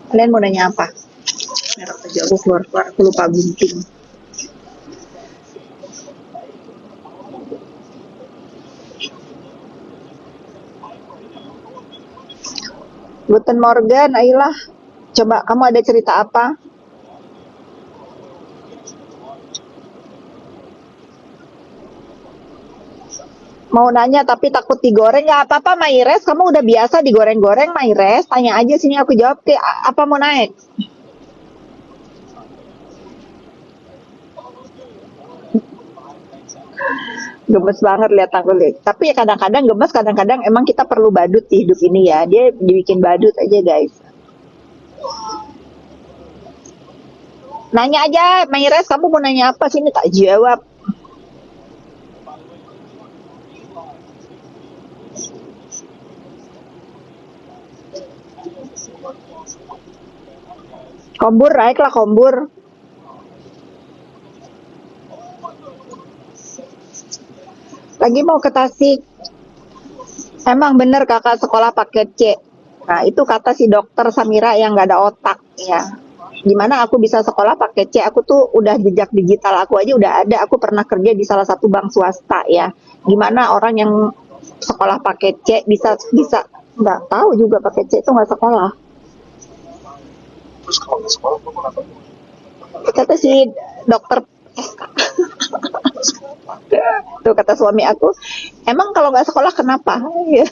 Kalian mau nanya apa? Merah aja aku keluar-keluar, aku lupa gunting. Guten Morgen, Ailah. Coba kamu ada cerita apa? Mau nanya tapi takut digoreng, nggak apa-apa Maires, kamu udah biasa digoreng-goreng Maires, tanya aja sini aku jawab ke apa mau naik. Gemes banget lihat aku lihat. Tapi ya kadang-kadang gemes, kadang-kadang emang kita perlu badut di hidup ini ya. Dia dibikin badut aja guys. Nanya aja, Maires, kamu mau nanya apa sini tak jawab. Kombur, naiklah kombur. Lagi mau ke Tasik. Emang bener kakak sekolah paket C. Nah itu kata si dokter Samira yang nggak ada otak ya. Gimana aku bisa sekolah pakai C? Aku tuh udah jejak digital aku aja udah ada. Aku pernah kerja di salah satu bank swasta ya. Gimana orang yang sekolah pakai C bisa bisa nggak tahu juga pakai C itu nggak sekolah. Terus kalau nggak sekolah kamu kenapa? Kata si dokter tuh kata suami aku, emang kalau nggak sekolah kenapa? Ya,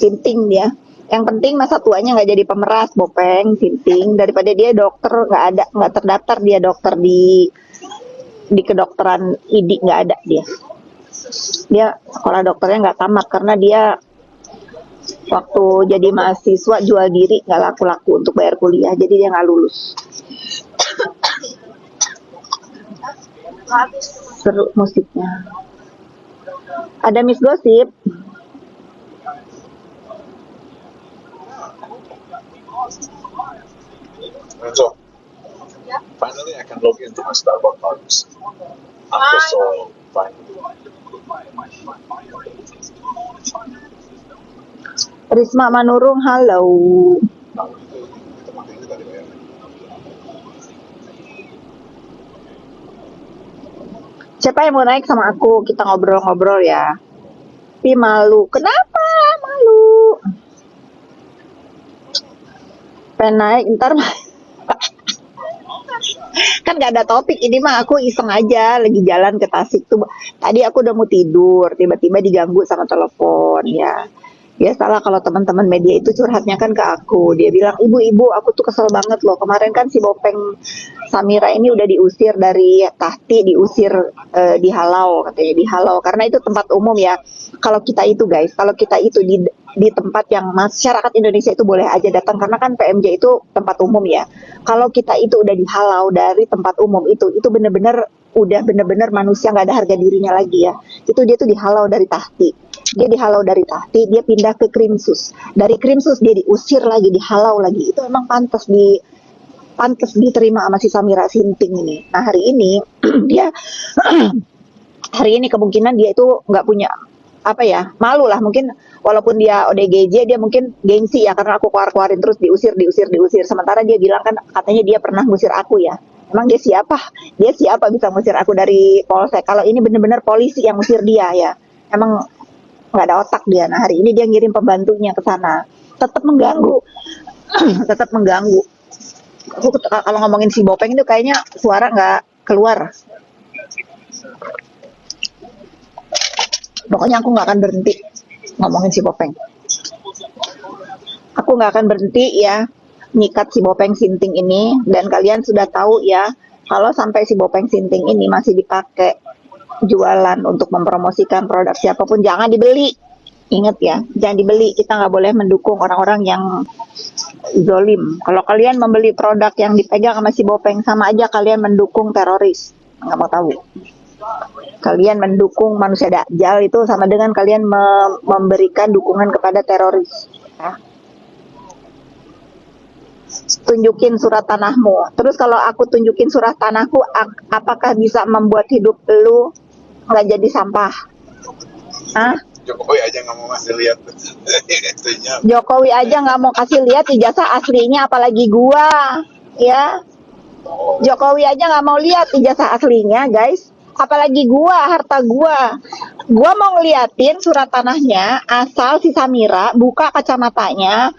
tinting dia. Yang penting masa tuanya nggak jadi pemeras, bopeng, tinting. Daripada dia dokter nggak terdaftar dia dokter di kedokteran ID nggak ada dia. Dia sekolah dokternya nggak tamat karena dia waktu jadi mahasiswa jual diri nggak laku-laku untuk bayar kuliah, jadi dia nggak lulus. Seru musiknya. Ada Miss Gosip. So, finally I can log into my Starbucks cards. After so finally. Risma Manurung, halo. Nah, itu makanya tadi bayar. Siapa yang mau naik sama aku? Kita ngobrol-ngobrol ya. Tapi malu. Kenapa malu? Pengen naik, ntar kan gak ada topik ini mah aku iseng aja lagi jalan ke Tasik tuh tadi aku udah mau tidur tiba-tiba diganggu sama telepon ya biasalah kalau teman-teman media itu curhatnya kan ke aku dia bilang ibu-ibu aku tuh kesel banget loh kemarin kan si Bopeng Samira ini udah diusir dari Tahti diusir dihalau katanya dihalau karena itu tempat umum ya kalau kita itu guys kalau kita itu di tempat yang masyarakat Indonesia itu boleh aja datang karena kan PMJ itu tempat umum ya kalau kita itu udah dihalau dari tempat umum itu bener-bener udah bener-bener manusia nggak ada harga dirinya lagi ya itu dia tuh dihalau dari Tahti dia dihalau dari Tahti dia pindah ke Krimsus dari Krimsus dia diusir lagi dihalau lagi itu emang pantas diterima sama si Samira Sinting ini nah hari ini dia hari ini kemungkinan dia itu nggak punya apa ya malu lah mungkin walaupun dia ODGJ dia mungkin gengsi ya karena aku keluarin terus diusir sementara dia bilang kan katanya dia pernah ngusir aku ya emang dia siapa bisa ngusir aku dari polsek kalau ini bener-bener polisi yang ngusir dia ya emang nggak ada otak dia nah hari ini dia ngirim pembantunya ke sana tetap mengganggu tetap mengganggu aku kalau ngomongin si Bopeng itu kayaknya suara nggak keluar pokoknya aku nggak akan berhenti ngomongin si Bopeng aku nggak akan berhenti ya nyikat si Bopeng Sinting ini dan kalian sudah tahu ya kalau sampai si Bopeng Sinting ini masih dipakai jualan untuk mempromosikan produk siapapun jangan dibeli ingat ya jangan dibeli kita nggak boleh mendukung orang-orang yang zolim kalau kalian membeli produk yang dipegang sama si Bopeng sama aja kalian mendukung teroris nggak mau tahu kalian mendukung manusia dajjal itu sama dengan kalian memberikan dukungan kepada teroris ya. Tunjukin surat tanahmu terus kalau aku tunjukin surat tanahku apakah bisa membuat hidup lu nggak jadi sampah Jokowi aja nggak mau ngasih lihat itunya. Jokowi aja nggak mau kasih lihat ijazah aslinya, apalagi gua, ya. Oh, Jokowi aja nggak mau lihat ijazah aslinya, guys. Apalagi gua, harta gua. Gua mau ngeliatin surat tanahnya, asal si Samira buka kacamatanya,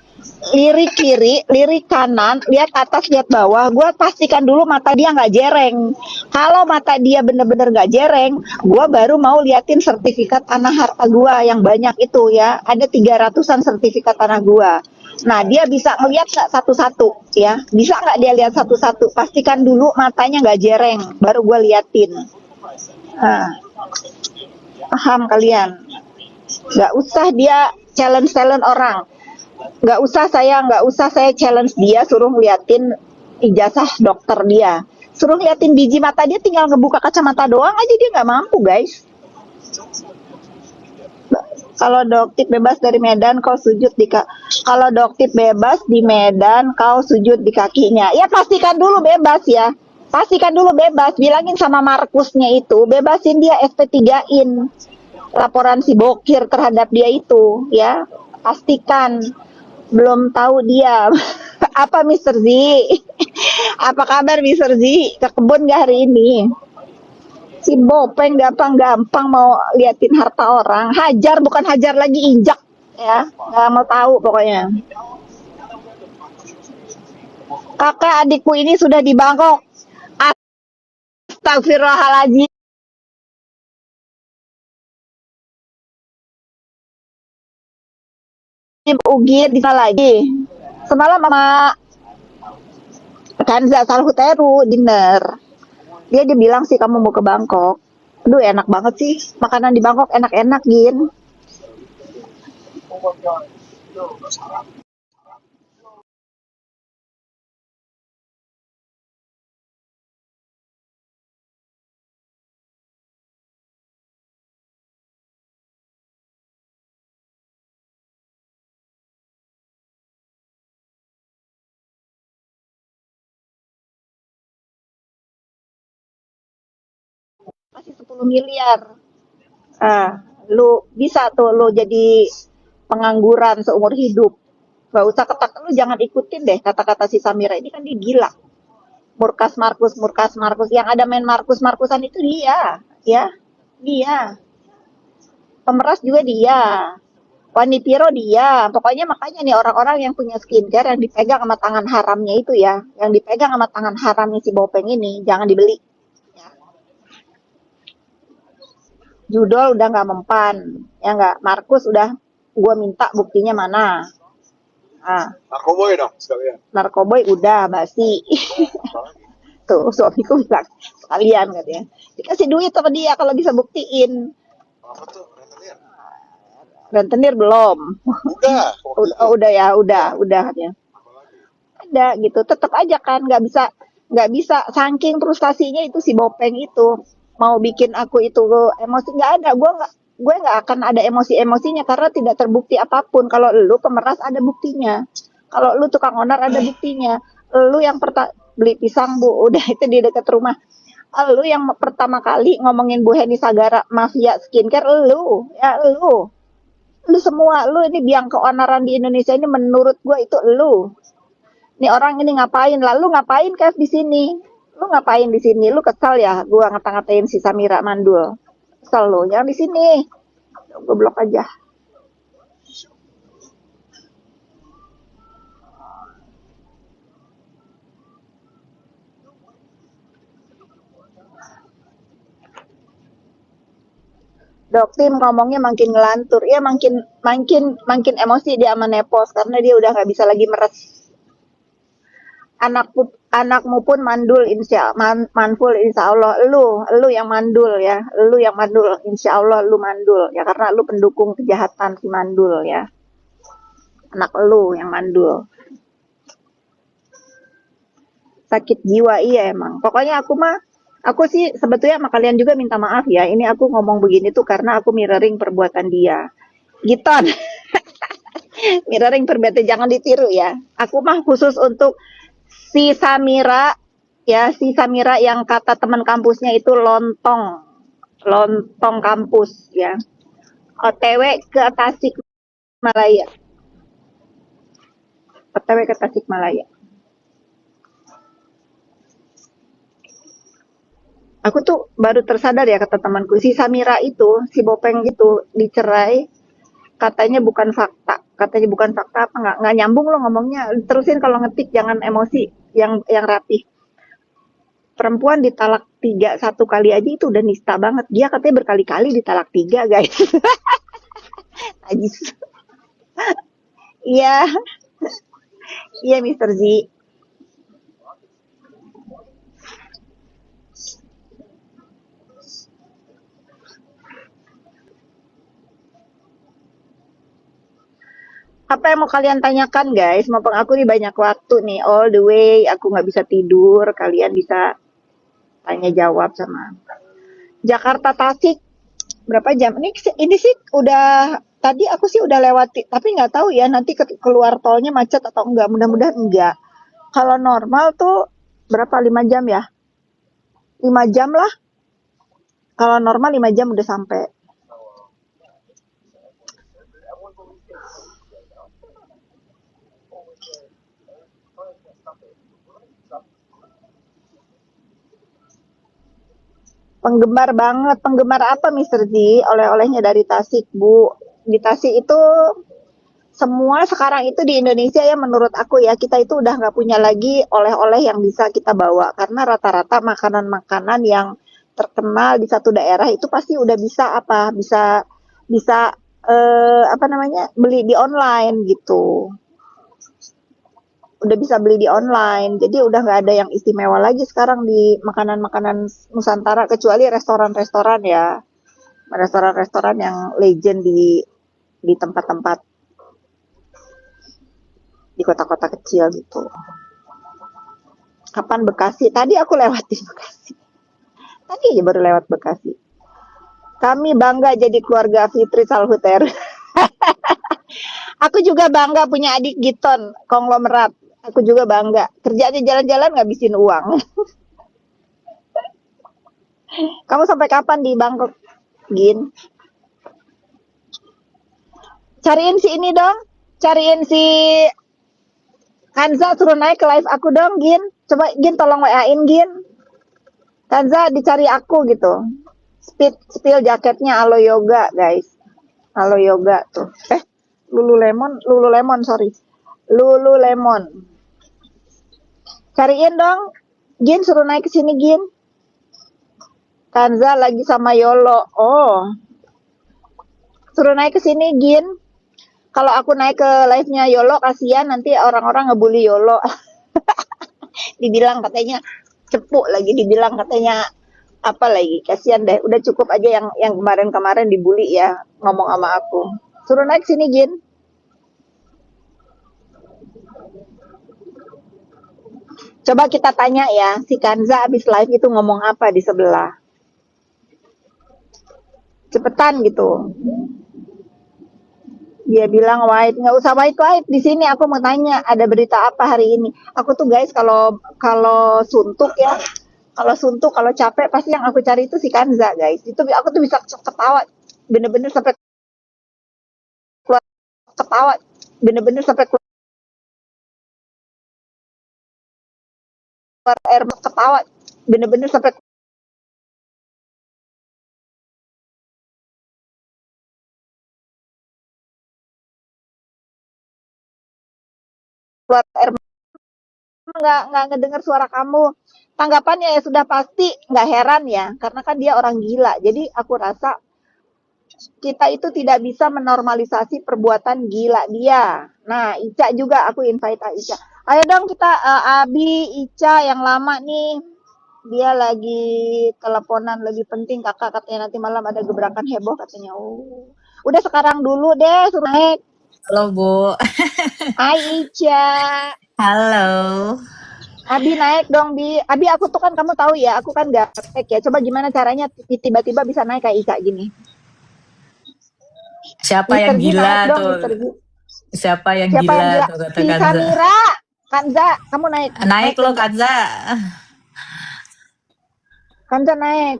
lirik kiri, lirik kanan, lihat atas, lihat bawah. Gua pastikan dulu mata dia nggak jereng. Kalau mata dia bener-bener nggak jereng, gua baru mau liatin sertifikat tanah harta gua yang banyak itu ya. Ada 300-an sertifikat tanah gua. Nah, dia bisa ngeliat nggak satu-satu ya? Bisa nggak dia lihat satu-satu? Pastikan dulu matanya nggak jereng, baru gue liatin. Nah, paham kalian? Nggak usah dia challenge orang. Nggak usah saya challenge dia, suruh ngeliatin ijazah dokter dia. Suruh liatin biji mata dia, tinggal ngebuka kacamata doang aja dia nggak mampu, guys. Kalau Doktip bebas dari Medan, kau sujud di kalau Doktip bebas di Medan, kau sujud di kakinya. Ya pastikan dulu bebas ya. Pastikan dulu bebas. Bilangin sama Markusnya itu, bebasin dia SP3-in laporan si Bokir terhadap dia itu ya. Pastikan. Belum tahu dia. Apa Mister Z? Apa kabar Mister Z? Ke kebun gak hari ini? Si Bopeng gampang-gampang mau liatin harta orang, hajar bukan hajar lagi, injak ya, nggak mau tahu pokoknya. Kakak adikku ini sudah di Bangkok. Astagfirullahaladzim, Ugir di sana lagi. Semalam sama Kanza Salhuteru dinner. Dia bilang sih kamu mau ke Bangkok. Aduh enak banget sih, makanan di Bangkok enak-enak Gin. Masih 10 miliar. Ah, lu bisa tuh lu jadi pengangguran seumur hidup. Gak usah ketak, lu jangan ikutin deh kata-kata si Samira ini, kan dia gila. Murkas Markus, yang ada main Markusan itu dia, ya, dia. Pemeras juga dia. Wanipiro dia. Pokoknya makanya nih orang-orang yang punya skincare yang dipegang sama tangan haramnya itu ya, yang dipegang sama tangan haramnya si Bopeng ini, jangan dibeli. Ya. Judol udah nggak mempan, ya nggak. Markus udah, gue minta buktinya mana. Ah, narkoboy dong sekalian. narkoboy udah basi. Tuh suamiku bilang sekalian katanya. Dikasih duit sama dia kalau bisa buktiin. Apa tuh rentenir? Rentenir belum. Udah. Udah ya, udah katanya. Ada gitu, tetap aja kan nggak bisa saking frustasinya itu si Bopeng itu mau bikin aku itu emosi. Nggak ada, gue nggak akan ada emosi-emosinya karena tidak terbukti apapun. Kalau lu pemeras ada buktinya, kalau lu tukang onar ada buktinya. Lu yang beli pisang bu, udah itu di dekat rumah. Lu yang pertama kali ngomongin Bu Heni Sagara mafia skincare, lu semua, lu ini biang keonaran di Indonesia ini menurut gue itu lu. Nih orang ini ngapain? Lalu ngapain Kev di sini? Lu ngapain di sini? Lu kesal ya? Gua ngata-ngatain si Samira Mandul. Kesal lu, jangan di sini. Gue blok aja. Doktim ngomongnya makin ngelantur, ya makin emosi dia sama Nepos karena dia udah nggak bisa lagi meres. Anakmu pun mandul manful insya Allah. Lu yang mandul ya, lu yang mandul insya Allah, lu mandul ya karena lu pendukung kejahatan si mandul ya. Anak lu yang mandul. Sakit jiwa iya emang. Pokoknya aku sih sebetulnya sama kalian juga minta maaf ya. Ini aku ngomong begini tuh karena aku mirroring perbuatan dia. Giton. Mirroring perbuatan, jangan ditiru ya. Aku mah khusus untuk si Samira ya, si Samira yang kata teman kampusnya itu lontong kampus ya. OTW ke Tasikmalaya. OTW ke Tasikmalaya. Aku tuh baru tersadar ya kata temanku, si Samira itu, si Bopeng gitu, dicerai, katanya bukan fakta. Katanya bukan fakta apa nggak nyambung lo ngomongnya. Terusin kalau ngetik jangan emosi, yang rapi. Perempuan ditalak tiga satu kali aja itu udah nista banget. Dia katanya berkali-kali ditalak tiga guys. Ajis. Iya, iya Mister Z. Apa yang mau kalian tanyakan guys? Mumpung aku nih banyak waktu nih, all the way aku nggak bisa tidur, kalian bisa tanya jawab sama Jakarta Tasik berapa jam? Ini sih udah tadi aku sih udah lewati, tapi nggak tahu ya nanti keluar tolnya macet atau enggak. Mudah-mudahan enggak. Kalau normal tuh berapa 5 jam ya? 5 jam lah. Kalau normal 5 jam udah sampai. Penggemar banget. Penggemar apa Mister Z? Oleh-olehnya dari Tasik, Bu. Di Tasik itu semua sekarang itu di Indonesia ya menurut aku ya kita itu udah nggak punya lagi oleh-oleh yang bisa kita bawa karena rata-rata makanan-makanan yang terkenal di satu daerah itu pasti udah bisa apa bisa bisa apa namanya beli di online gitu, udah bisa beli di online jadi udah nggak ada yang istimewa lagi sekarang di makanan-makanan Nusantara kecuali restoran-restoran ya, restoran-restoran yang legend di tempat-tempat di kota-kota kecil gitu. Kapan Bekasi? Tadi aku lewatin Bekasi. Tadi aja baru lewat Bekasi. Kami bangga jadi keluarga Fitri Salhuter. Aku juga bangga punya adik Giton, konglomerat. Aku juga bangga. Kerjanya jalan-jalan ngabisin uang. Kamu sampai kapan di Bangkok, Gin? Cariin si ini dong. Cariin si Kanza suruh naik ke live aku dong, Gin. Coba Gin tolong WA-in Gin. Kanza dicari aku gitu. Spill jaketnya Alo Yoga, guys. Alo Yoga tuh. Lululemon, sorry. Lululemon. Cariin dong. Gin suruh naik ke sini, Gin. Kanza lagi sama Yolo. Oh, suruh naik ke sini, Gin. Kalau aku naik ke live-nya Yolo, kasihan nanti orang-orang ngebully Yolo. Dibilang katanya cepuk lagi, dibilang katanya apa lagi, kasihan deh. Udah cukup aja yang kemarin-kemarin dibully ya, ngomong sama aku. Suruh naik sini, Gin. Coba kita tanya ya, si Kanza abis live itu ngomong apa di sebelah. Cepetan gitu. Dia bilang white, nggak usah white di sini. Aku mau tanya, ada berita apa hari ini? Aku tuh guys, kalau kalau suntuk ya, kalau capek pasti yang aku cari itu si Kanza guys. Itu aku tuh bisa ketawa, bener-bener sampai keluar ketawa, bener-bener sampai keluar air ketawa, bener-bener sampai keluar air, nggak ngedengar suara kamu. Tanggapannya ya sudah pasti nggak heran ya, karena kan dia orang gila. Jadi aku rasa kita itu tidak bisa menormalisasi perbuatan gila dia. Nah, Ica juga aku invite Ica. Ayo dong kita Abi, Ica yang lama nih. Dia lagi teleponan lebih penting kakak katanya nanti malam ada gebrakan heboh katanya. Oh. Udah sekarang dulu deh suruh naik. Halo Bu. Hai Ica. Halo. Abi naik dong Bi. Abi aku tuh kan kamu tahu ya, aku kan gak praktek ya. Coba gimana caranya tiba-tiba bisa naik kayak Ica gini. Siapa Mister yang G gila naik dong tuh? Mister G. Siapa yang Siapa yang gila gila? tuh kata Si Kanza. Samira. Kanza, kamu naik. Naik lo Kanza. Kanza. Kanza naik.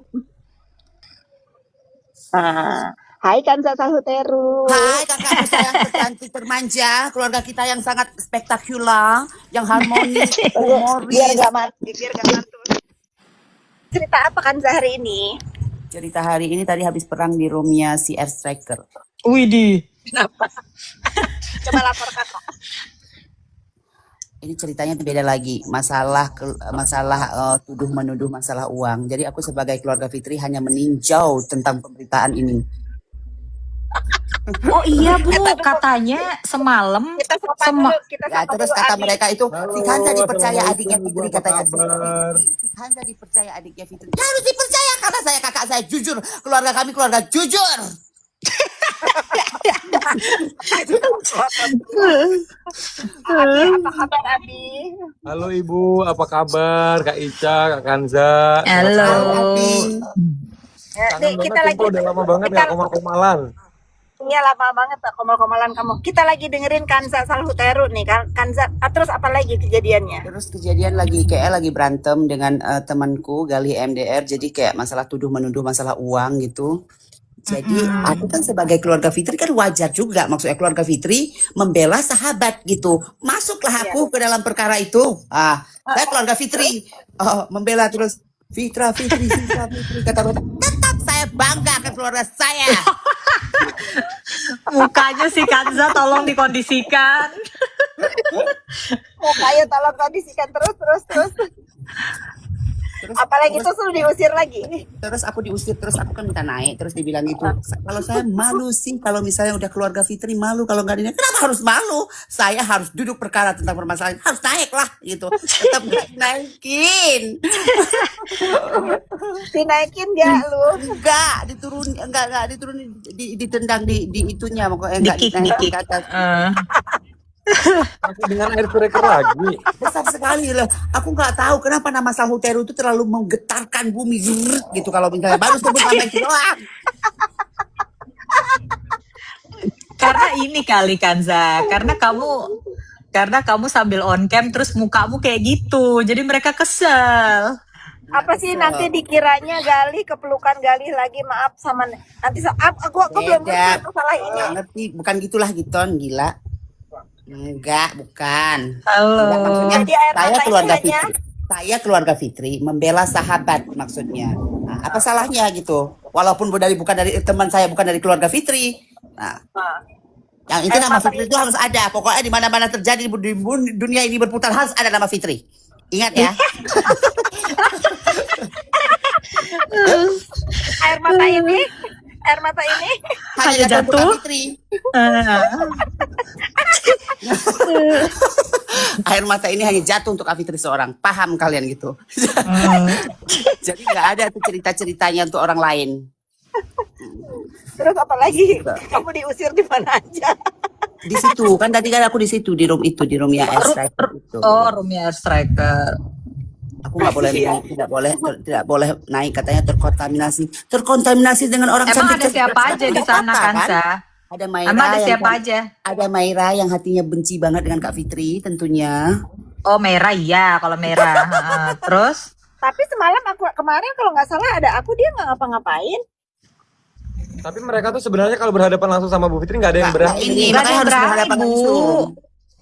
Nah, Hai Kansa Sahuteru. Hai kakakku sayang tercantik termanja, keluarga kita yang sangat spektakuler, yang harmonis, Biar humoris. gak mantul. Cerita apa Kansa hari ini? Cerita hari ini tadi habis perang di roomnya si Air Striker. Widih. Kenapa? Coba lapor kakak. Ini ceritanya beda lagi, masalah tuduh menuduh masalah uang. Jadi aku sebagai keluarga Fitri hanya meninjau tentang pemberitaan ini. Oh iya Bu, katanya semalam Kita sapa dulu. Kita Ya sapa terus dulu, kata Abi. mereka itu si Kanza dipercaya adiknya Assalamualaikum, Fitri Ibu, apa katanya. kabar? Si Kanza dipercaya adiknya Fitri. Ya harus dipercaya karena saya kakak saya jujur, keluarga kami keluarga jujur. Abi, apa kabar Abi? Halo Ibu, apa kabar? Kak Ica, Kak Kanza. Halo. Abi. Kangen Kita banget lagi Ibu, udah lama banget kita- gak komal-komalan. Iya lama banget komal-komalan kamu. Kita lagi dengerin Kansa Sahuteru nih kan. Kansa, terus apa lagi kejadiannya? Terus kejadian lagi berantem dengan temanku Gali MDR, jadi kayak masalah tuduh menuduh masalah uang gitu. Jadi aku kan sebagai keluarga Fitri kan wajar juga, maksudnya keluarga Fitri membela sahabat gitu. Masuklah aku ke dalam perkara itu. Saya keluarga Fitri membela terus Fitri kata mereka. Tetap saya bangga ke keluarga saya. Mukanya si Kanza tolong dikondisikan. Ayo tolong kondisikan terus. Terus, Apalagi itu suruh diusir lagi. terus aku diusir, terus aku kan minta naik, terus dibilang gitu, kalau saya malu sih kalau misalnya udah keluarga Fitri malu kalau nggak dinaik. Kenapa harus malu? Saya harus duduk perkara tentang permasalahan, harus naik lah gitu, tetap nggak naikin. Dinaikin gak lu? Enggak diturunin, ditendang di itunya, pokoknya enggak Di-kick, dinaikin di-kick. ke atas. Masih dengan air striker lagi. Besar sekali loh. Aku nggak tahu kenapa nama Sahuteru itu terlalu menggetarkan bumi gitu kalau misalnya baru sebut nama itu doang. Karena ini kali Kanza, karena kamu sambil on cam terus mukamu kayak gitu. Jadi mereka kesel. Apa sih nanti dikiranya Gali kepelukan Gali lagi, maaf sama nanti aku belum Beda. ngerti masalah ini. Nggak ngerti, bukan gitulah Giton, gila. Enggak, bukan. Halo. Enggak, maksudnya Jadi air saya mata keluarga ini hanya- Fitri. Saya keluarga Fitri membela sahabat maksudnya. Nah, apa salahnya gitu? Walaupun bukan dari teman saya, bukan dari keluarga Fitri. Nah, yang itu nama Fitri itu harus ada. Pokoknya di mana-mana terjadi di dunia ini berputar harus ada nama Fitri. Ingat ya. Air mata ini Hanya jatuh. jatuh Fitri. Air mata ini hanya jatuh untuk Kak Fitri seorang. Paham kalian gitu. Jadi nggak ada tuh cerita-ceritanya untuk orang lain. terus apa lagi? Kamu diusir di mana aja? Di situ kan tadi kan aku di situ di room itu, di roomnya Air Striker itu. Oh, roomnya Air Striker. Aku nggak boleh naik, tidak boleh naik, katanya terkontaminasi dengan orang Emang cantik. ada siapa aja di sana Apa, kan? Kanza? Ada Maira. Emang ada yang siapa kan- aja? Ada Maira yang hatinya benci banget dengan Kak Fitri tentunya. Oh, merah iya, kalau merah. Terus? Tapi semalam kemarin kalau nggak salah ada aku, dia nggak ngapa-ngapain. Tapi mereka tuh sebenarnya kalau berhadapan langsung sama Bu Fitri nggak ada yang berani. Ini Nggak ada makanya yang harus berani, berhadapan Bu. langsung.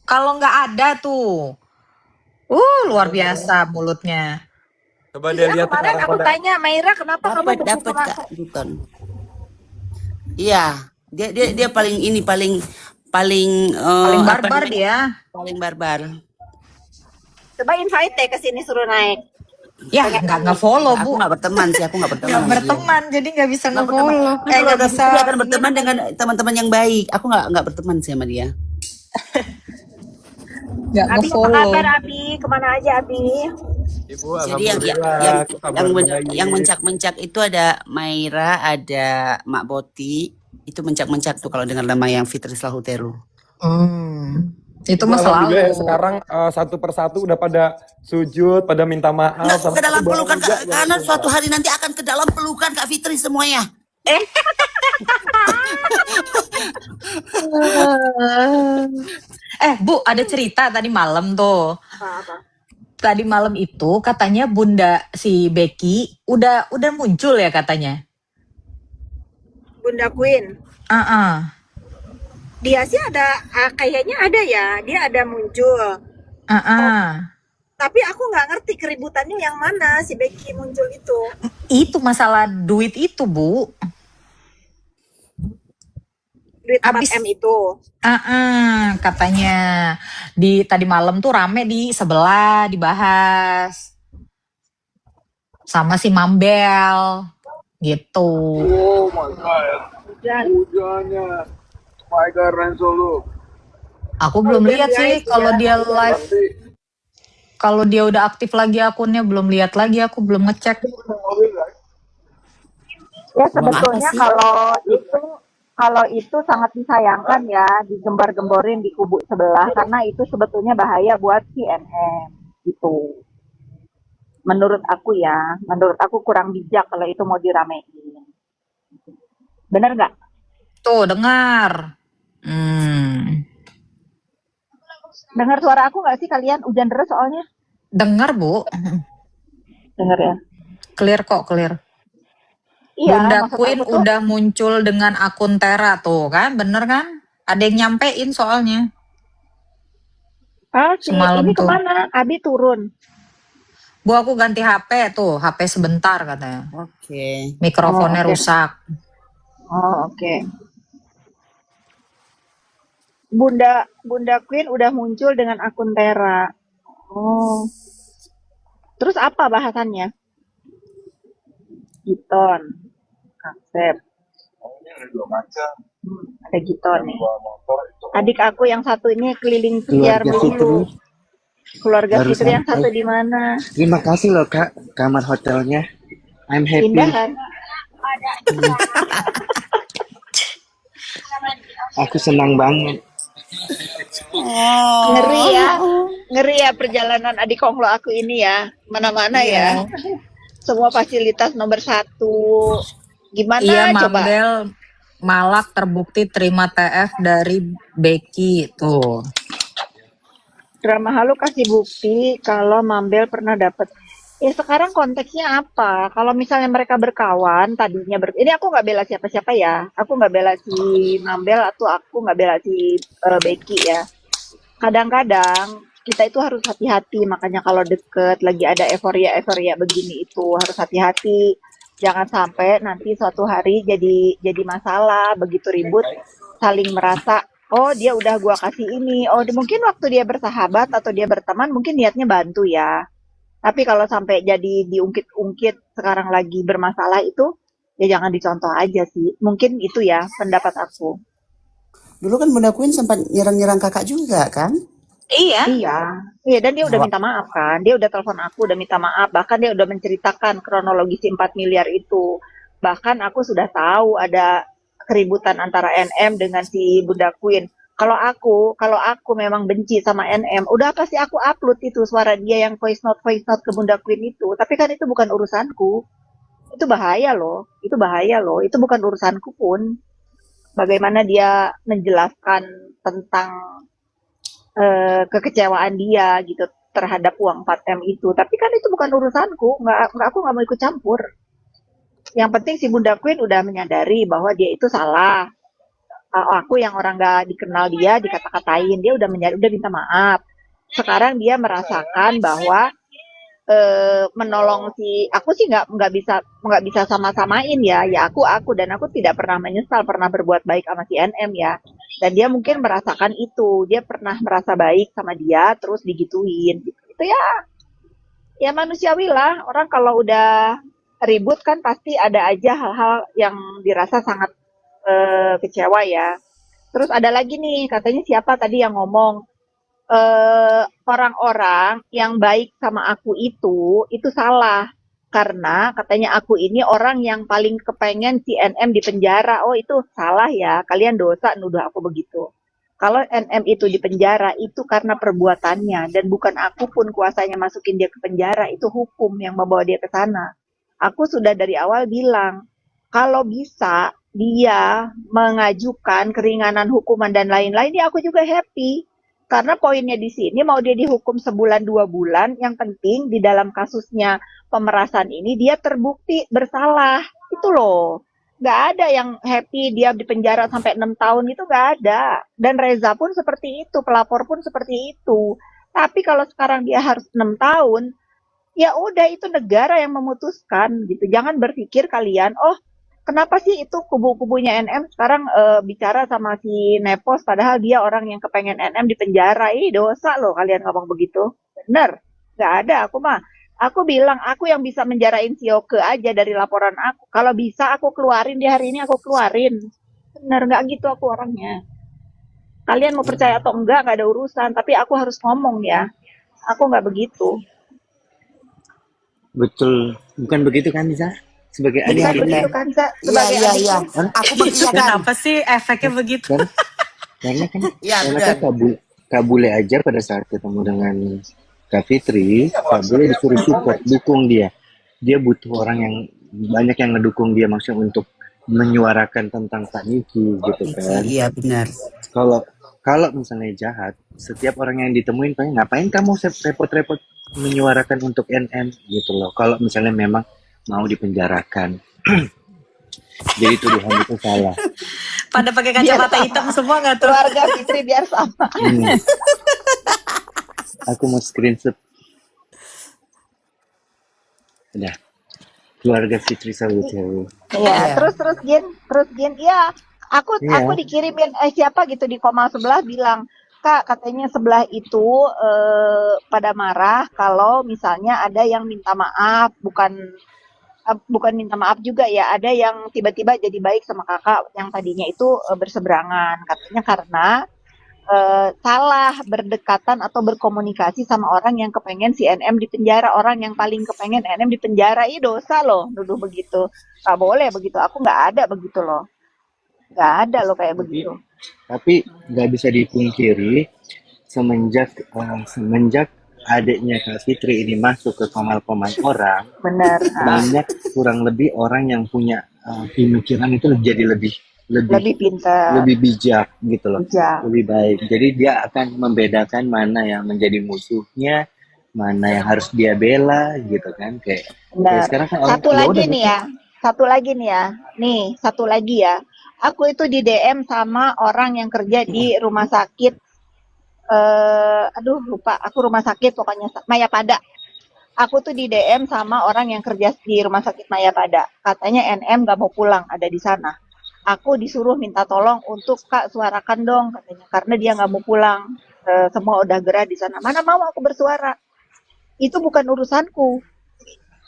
Kalau nggak ada tuh. Luar biasa mulutnya. Coba dia lihat Kemarin sekarang aku pada tanya Maira, kenapa kamu Dapat berputar Kak Giton. Iya, dia paling Paling apa barbar namanya? dia. Paling barbar. Coba invite deh ke sini, suruh naik. Ya, nggak follow, Aku Bu. nggak berteman sih, aku nggak berteman. Nggak sama dia. berteman, jadi nggak bisa Nggak berteman. nge-follow. Kan Nggak keluarga bisa. Fitri akan berteman dengan teman-teman yang baik. Aku nggak berteman sih sama dia. Nggak Abi, apa nge-follow. kabar Abi? Kemana aja Abi? Ibu Jadi alhamdulillah aku kabar baik. yang mencak-mencak itu ada Maira, ada Mak Boti. Itu mencak-mencak tuh kalau dengar nama yang Fitri Sahuteru. Itu Ibu mah selalu. alhamdulillah ya, sekarang satu persatu udah pada sujud, pada minta maaf. Nah, sama ke dalam aku pelukan bangga ya, karena Bu. suatu hari nanti akan ke dalam pelukan Kak Fitri semuanya. Bu, ada cerita tadi malam tuh. Apa? Tadi malam itu katanya Bunda si Becky udah muncul ya katanya. Bunda Queen. Dia sih ada, kayaknya ada ya, dia ada muncul. Tapi aku nggak ngerti keributannya yang mana si Becky muncul itu. Itu masalah duit itu, Bu. Duit 4 Abis M itu. katanya tadi malam tuh rame di sebelah dibahas sama si Mambel gitu. Oh my god. Dan Hujannya. My god, Renzo lu. Aku belum udah lihat sih guys, kalau udah. dia live, Tapi kalau dia udah aktif lagi akunnya, belum lihat lagi, aku belum ngecek. mobil guys. Ya Uang apa sebetulnya sih? kalau itu sangat disayangkan ya digembar-gemborin di kubu sebelah karena itu sebetulnya bahaya buat CNN gitu. Menurut aku kurang bijak kalau itu mau diramein. Bener nggak? Tuh, dengar. Dengar suara aku nggak sih kalian? Hujan deras soalnya. Dengar, Bu. Dengar ya. Clear kok, clear. Iya, Bunda maksud Queen aku tuh udah muncul dengan akun Tera tuh kan, bener kan? Ada yang nyampein soalnya si semalam ini tuh. kemana? Abi turun. Bu, aku ganti HP tuh, HP sebentar katanya. Oke. Mikrofonnya oke. rusak. Oh, oke. Bunda Queen udah muncul dengan akun Tera. Oh. Terus apa bahasannya? Giton, Kasep. Oh, ini ada dua macam. Ada Giton nih. Dua motor itu. Adik aku yang satu ini keliling sekiar Keluarga Fitri melulu. Keluarga baru Fitri yang satu sampai. di mana? Terima kasih loh Kak, kamar hotelnya. I'm happy. Indah kan? Aku senang banget. Ngeri ya perjalanan adik konglo aku ini ya. Mana-mana ya. Semua fasilitas nomor 1. Gimana Iya, coba? Mambel Malak terbukti terima TF dari Becky tuh. Drama Halu kasih bukti kalau Mambel pernah dapet. Ya sekarang konteksnya apa? Kalau misalnya mereka berkawan, tadinya ini aku nggak bela siapa-siapa ya. Aku nggak bela si Mambel atau aku nggak bela si Becky ya. Kadang-kadang kita itu harus hati-hati. Makanya kalau deket lagi ada euforia begini itu harus hati-hati. Jangan sampai nanti suatu hari jadi masalah. Begitu ribut, saling merasa oh dia udah gua kasih ini. Oh mungkin waktu dia bersahabat atau dia berteman mungkin niatnya bantu ya. Tapi kalau sampai jadi diungkit-ungkit sekarang lagi bermasalah itu, ya jangan dicontoh aja sih. Mungkin itu ya pendapat aku. Dulu kan Bunda Queen sempat nyerang-nyerang kakak juga kan? Iya. Iya, dan dia udah minta maaf kan. Dia udah telepon aku, udah minta maaf. Bahkan dia udah menceritakan kronologi si 4 miliar itu. Bahkan aku sudah tahu ada keributan antara NM dengan si Bunda Queen. Kalau aku memang benci sama NM, udah pasti aku upload itu suara dia yang voice note ke Bunda Queen itu. Tapi kan itu bukan urusanku. Itu bahaya loh. Itu bukan urusanku pun. Bagaimana dia menjelaskan tentang kekecewaan dia gitu terhadap uang 4M itu. Tapi kan itu bukan urusanku. Aku nggak mau ikut campur. Yang penting si Bunda Queen udah menyadari bahwa dia itu salah. Aku yang orang gak dikenal dia dikata-katain, dia udah minta maaf. Sekarang dia merasakan bahwa menolong si aku sih nggak bisa sama-samain ya aku dan aku tidak pernah menyesal pernah berbuat baik sama si NM ya, dan dia mungkin merasakan itu, dia pernah merasa baik sama dia terus digituin gitu. Itu ya manusiawi lah, orang kalau udah ribut kan pasti ada aja hal-hal yang dirasa sangat kecewa ya. Terus ada lagi nih, katanya siapa tadi yang ngomong, orang-orang yang baik sama aku itu salah. Karena katanya aku ini orang yang paling kepengen si NM di penjara. Oh itu salah ya, kalian dosa nuduh aku begitu. Kalau NM itu di penjara itu karena perbuatannya, dan bukan aku pun kuasanya masukin dia ke penjara, itu hukum yang membawa dia ke sana. Aku sudah dari awal bilang, kalau bisa dia mengajukan keringanan hukuman dan lain-lain, ya aku juga happy. Karena poinnya di sini mau dia dihukum sebulan 2 bulan, yang penting di dalam kasusnya pemerasan ini dia terbukti bersalah. Itu loh. Nggak ada yang happy dia di penjara sampai 6 tahun itu nggak ada. Dan Reza pun seperti itu, pelapor pun seperti itu. Tapi kalau sekarang dia harus 6 tahun, ya udah itu negara yang memutuskan gitu. Jangan berpikir kalian, oh kenapa sih itu kubu-kubunya NM sekarang bicara sama si Nepos padahal dia orang yang kepengen NM di penjara. Ih dosa loh kalian ngomong begitu. Bener, nggak ada aku mah. Aku bilang aku yang bisa menjarain si Yoke aja dari laporan aku. Kalau bisa aku keluarin di hari ini aku keluarin. Bener nggak gitu aku orangnya. Kalian mau percaya atau enggak nggak ada urusan. Tapi aku harus ngomong ya. Aku nggak begitu. Betul, bukan begitu kan Nisa? Sebagai adik Bukan Benar, kita, benar. begitu kan Za? Iya, Sebagai iya, adik iya. kan? Aku Itu mengiyakan. kenapa sih efeknya begitu? Kan? Karena kan, Iya, karena benar. kan Kabule aja pada saat ketemu dengan Kak Fitri, Kabule disuruh support, dukung dia. Dia butuh orang yang banyak yang ngedukung dia maksudnya untuk menyuarakan tentang Pak Niki gitu kan. Iya, benar. Kalau kalau misalnya jahat, setiap orang yang ditemuin paling ngapain kamu repot-repot menyuarakan untuk NM gitu loh. Kalau misalnya memang mau dipenjarakan. Jadi tuduhan itu salah. Pada pakai Biar kacamata sama. hitam semua nggak tuh? Keluarga Fitri biar sama. Aku mau screenshot. Udah. Keluarga Fitri Sawitri. Iya, Iya. terus Gin, iya. Aku Iya. dikirimin siapa gitu di Komal sebelah bilang, Kak, katanya sebelah itu pada marah kalau misalnya ada yang minta maaf, bukan minta maaf juga ya, ada yang tiba-tiba jadi baik sama kakak yang tadinya itu berseberangan, katanya karena salah berdekatan atau berkomunikasi sama orang yang kepengen si NM di penjara, orang yang paling kepengen NM di penjara. Ih dosa loh nuduh begitu, nggak boleh begitu, aku nggak ada begitu loh, nggak ada loh kayak begitu. Tapi nggak bisa dipungkiri semenjak adiknya Kak Fitri ini masuk ke komal-komal orang, Bener. banyak kurang lebih orang yang punya pemikiran itu jadi lebih Lebih pintar, lebih bijak gitu loh, bijak. lebih baik. Jadi dia akan membedakan mana yang menjadi musuhnya, mana yang harus dia bela gitu kan. Kayak Benar. sekarang kan orang Satu ya lagi udah nih ya, satu lagi nih ya. Nih, satu lagi ya. Aku itu di DM sama orang yang kerja di rumah sakit. Aduh lupa, aku rumah sakit pokoknya Mayapada. Aku tuh di DM sama orang yang kerja di rumah sakit Mayapada. Katanya NM gak mau pulang, ada di sana. Aku disuruh minta tolong untuk Kak suarakan dong katanya, karena dia nggak mau pulang. Semua udah gerah di sana. Mana mau aku bersuara? Itu bukan urusanku.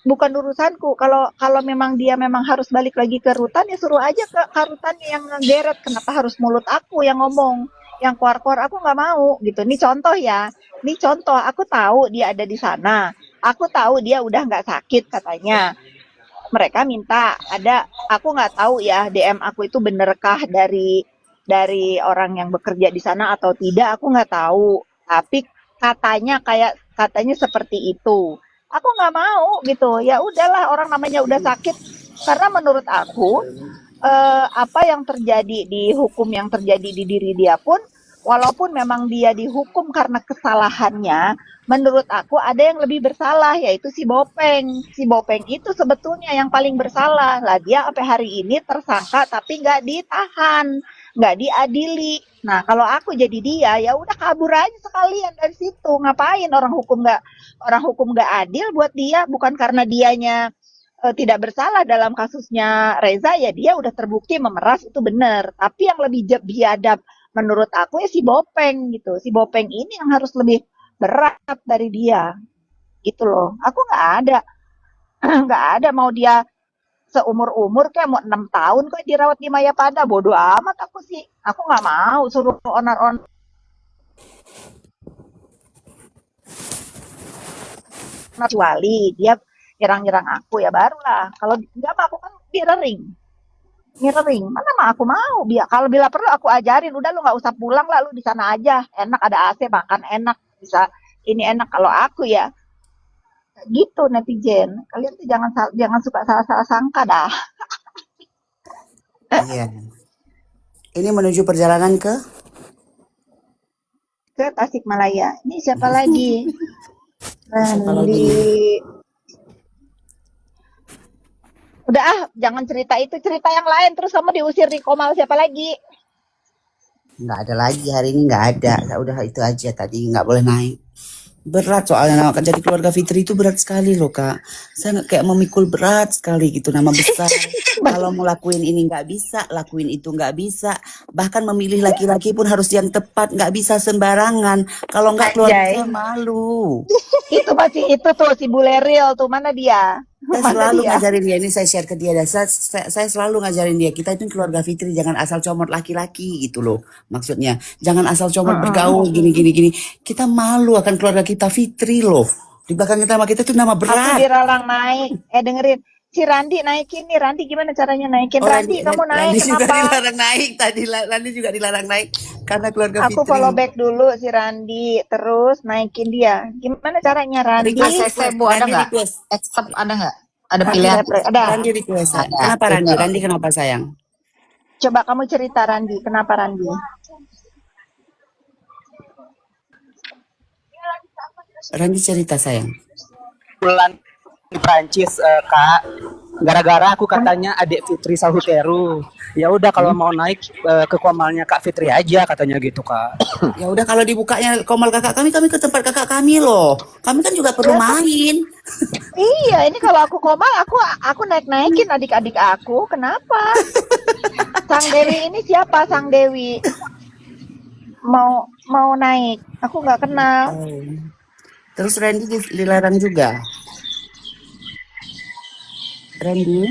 Bukan urusanku. Kalau memang dia memang harus balik lagi ke rutan ya suruh aja ke rutan yang ngegeret. Kenapa harus mulut aku yang ngomong? Yang keluar-keluar aku nggak mau gitu. Ini contoh ya. Ini contoh. Aku tahu dia ada di sana. Aku tahu dia udah nggak sakit katanya. Mereka minta aku nggak tahu ya DM aku itu benerkah dari orang yang bekerja di sana atau tidak, aku nggak tahu, tapi katanya seperti itu. Aku nggak mau gitu, ya udahlah, orang namanya udah sakit. Karena menurut aku apa yang terjadi di hukum yang terjadi di diri dia pun, walaupun memang dia dihukum karena kesalahannya, menurut aku ada yang lebih bersalah, yaitu si Bopeng. Si Bopeng itu sebetulnya yang paling bersalah. Lah dia sampai hari ini tersangka tapi nggak ditahan, nggak diadili. Nah kalau aku jadi dia, ya udah kabur aja sekalian dari situ. Ngapain orang hukum nggak adil buat dia? Bukan karena dianya tidak bersalah dalam kasusnya Reza, ya dia udah terbukti memeras itu benar. Tapi yang lebih biadab menurut aku ya si Bopeng gitu. Si Bopeng ini yang harus lebih berat dari dia gitu loh. Aku nggak ada nggak ada mau dia seumur-umur kayak mau 6 tahun kok dirawat di Mayapada, bodoh amat aku sih. Aku nggak mau suruh onar-onar kecuali dia nyerang-nyerang aku ya barulah. Kalau enggak mah aku kan mirroring. Mana mah aku mau. Kalau bila perlu aku ajarin, udah lu nggak usah pulang lah, lu di sana aja. Enak ada AC, makan enak, bisa ini enak. Kalau aku ya gitu netizen. Kalian tuh jangan suka salah-salah sangka dah. Iya. Ini menuju perjalanan ke Tasikmalaya. Ini siapa lagi? siapa lagi Di nih? Udah ah, jangan cerita itu, cerita yang lain. Terus kamu diusir di Komal siapa lagi? Nggak ada lagi hari ini, nggak ada. Ya udah itu aja tadi, nggak boleh naik. Berat soalnya jadi keluarga Fitri itu berat sekali loh Kak. Saya kayak memikul berat sekali gitu, nama besar. Kalau mau lakuin ini nggak bisa, lakuin itu nggak bisa. Bahkan memilih laki-laki pun harus yang tepat, nggak bisa sembarangan. Kalau nggak keluarga Anjay. saya malu. Itu masih itu tuh si Buleril tuh, mana dia? Saya Mana selalu dia? ngajarin dia, ini saya share ke dia, dan saya selalu ngajarin dia, kita itu keluarga Fitri, jangan asal comot laki-laki gitu loh. Maksudnya, jangan asal comot bergaul gini. Kita malu akan keluarga kita Fitri loh. Di belakang kita sama kita itu nama Aku berat. dilarang naik. Dengerin. Si Randi naikin nih. Randi gimana caranya naikin? Oh, Randi, kamu naik Randi juga kenapa? dilarang naik tadi. Randi juga dilarang naik karena keluarga Aku Fitri. follow back dulu si Randi. Terus naikin dia. Gimana caranya Randi? ACC Bu ada Randi nggak? request. Accept ada nggak? Ada Randi pilihan? ada. Randi request. Ada. Kenapa Randi? Randi kenapa sayang? Coba kamu cerita Randi. Kenapa Randi? Randi cerita sayang. Bulan di Prancis Kak, gara-gara aku katanya adik Fitri Sahuteru. Ya udah kalau mau naik ke komalnya Kak Fitri aja katanya gitu Kak. Ya udah kalau dibukanya komal kakak kami ke tempat kakak kami loh. Kami kan juga perlu main. Iya, ini kalau aku komal, aku naik-naikin adik-adik aku. Kenapa? Sang Dewi ini siapa? Sang Dewi mau naik. Aku nggak kenal. Terus Randy dilarang juga. Randy